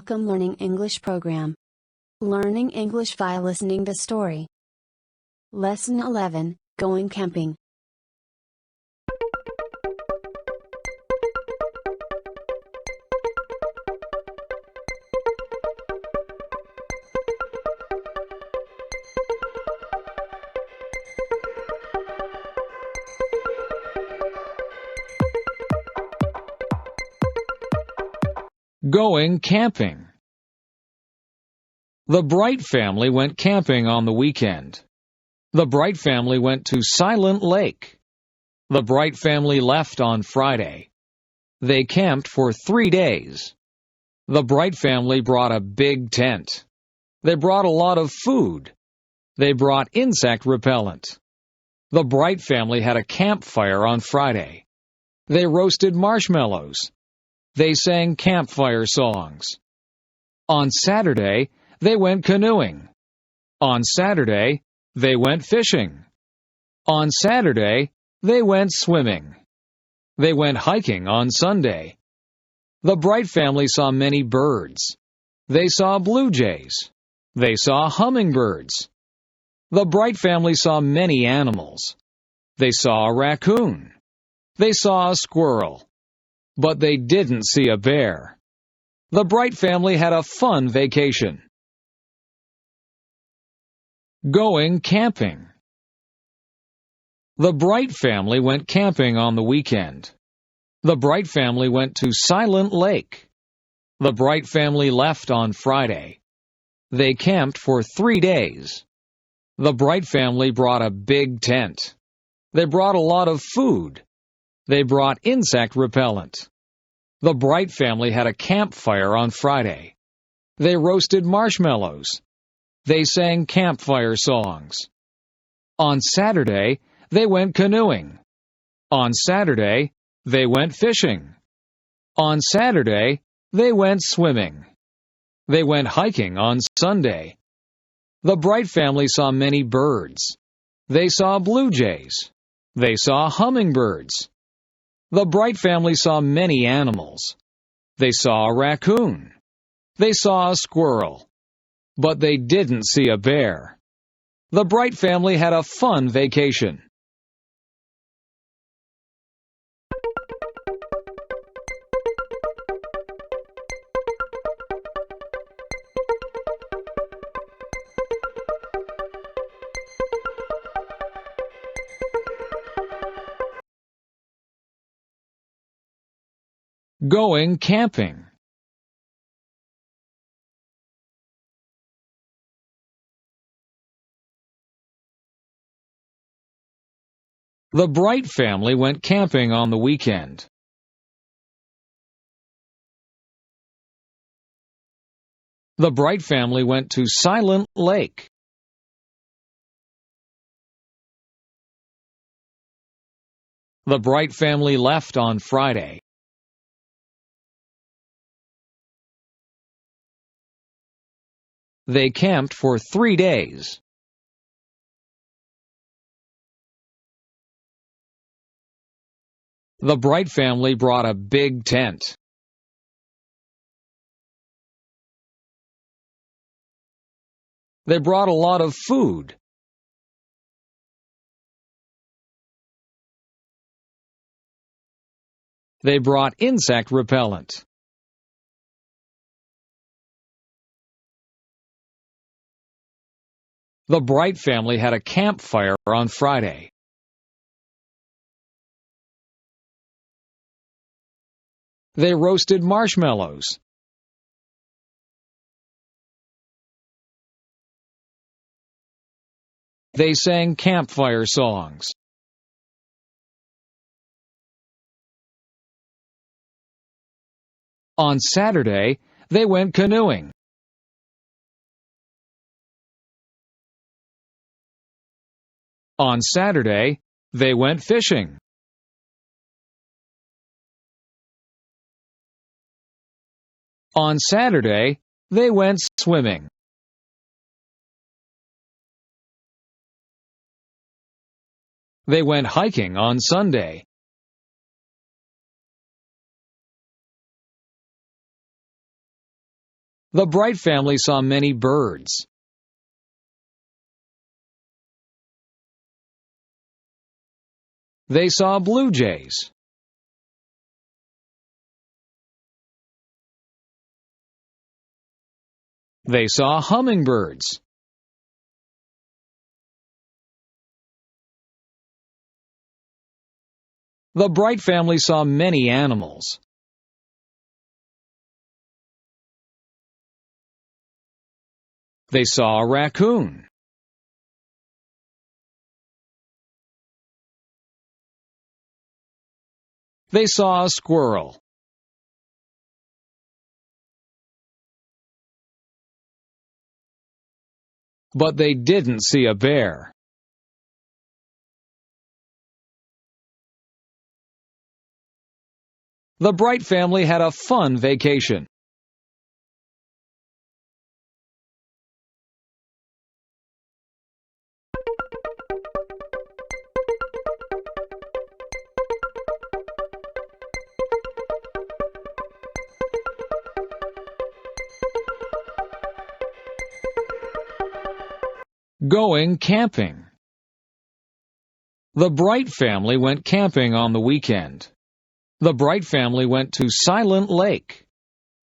Welcome Learning English program. Learning English via listening the story. Lesson 11, Going Camping. Going camping. The Bright family went camping on the weekend. The Bright family went to Silent Lake. The Bright family left on Friday. They camped for 3 days. The Bright family brought a big tent. They brought a lot of food. They brought insect repellent. The Bright family had a campfire on Friday. They roasted marshmallows. They sang campfire songs. On Saturday, they went canoeing. On Saturday, they went fishing. On Saturday, they went swimming. They went hiking on Sunday. The Bright family saw many birds. They saw blue jays. They saw hummingbirds. The Bright family saw many animals. They saw a raccoon. They saw a squirrel. But they didn't see a bear. The Bright family had a fun vacation. Going camping. The Bright family went camping on the weekend. The Bright family went to Silent Lake. The Bright family left on Friday. They camped for 3 days. The Bright family brought a big tent. They brought a lot of food. They brought insect repellent. The Bright family had a campfire on Friday. They roasted marshmallows. They sang campfire songs. On Saturday, they went canoeing. On Saturday, they went fishing. On Saturday, they went swimming. They went hiking on Sunday. The Bright family saw many birds. They saw blue jays. They saw hummingbirds. The Bright family saw many animals. They saw a raccoon. They saw a squirrel. But they didn't see a bear. The Bright family had a fun vacation. Going camping. The Bright family went camping on the weekend. The Bright family went to Silent Lake. The Bright family left on Friday. They camped for 3 days. The Bright family brought a big tent. They brought a lot of food. They brought insect repellent. The Bright family had a campfire on Friday. They roasted marshmallows. They sang campfire songs. On Saturday, they went canoeing. On Saturday, they went fishing. On Saturday, they went swimming. They went hiking on Sunday. The Bright family saw many birds. They saw blue jays. They saw hummingbirds. The Bright family saw many animals. They saw a raccoon. They saw a squirrel. But they didn't see a bear. The Bright family had a fun vacation. Going camping. The Bright family went camping on the weekend. The Bright family went to Silent Lake.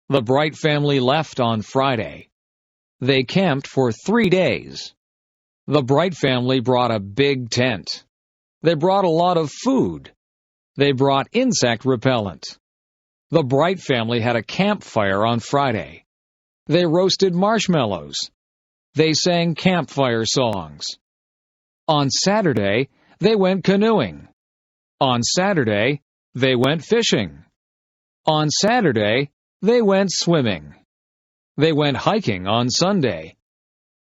The Bright family left on Friday. They camped for 3 days. The Bright family brought a big tent. They brought a lot of food. They brought insect repellent. The Bright family had a campfire on Friday. They roasted marshmallows. They sang campfire songs. On Saturday, they went canoeing. On Saturday, they went fishing. On Saturday, they went swimming. They went hiking on Sunday.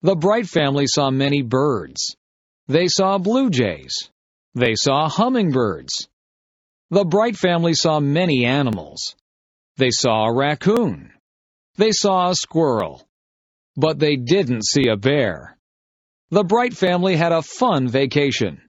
The Bright family saw many birds. They saw blue jays. They saw hummingbirds. The Bright family saw many animals. They saw a raccoon. They saw a squirrel. But they didn't see a bear. The Bright family had a fun vacation.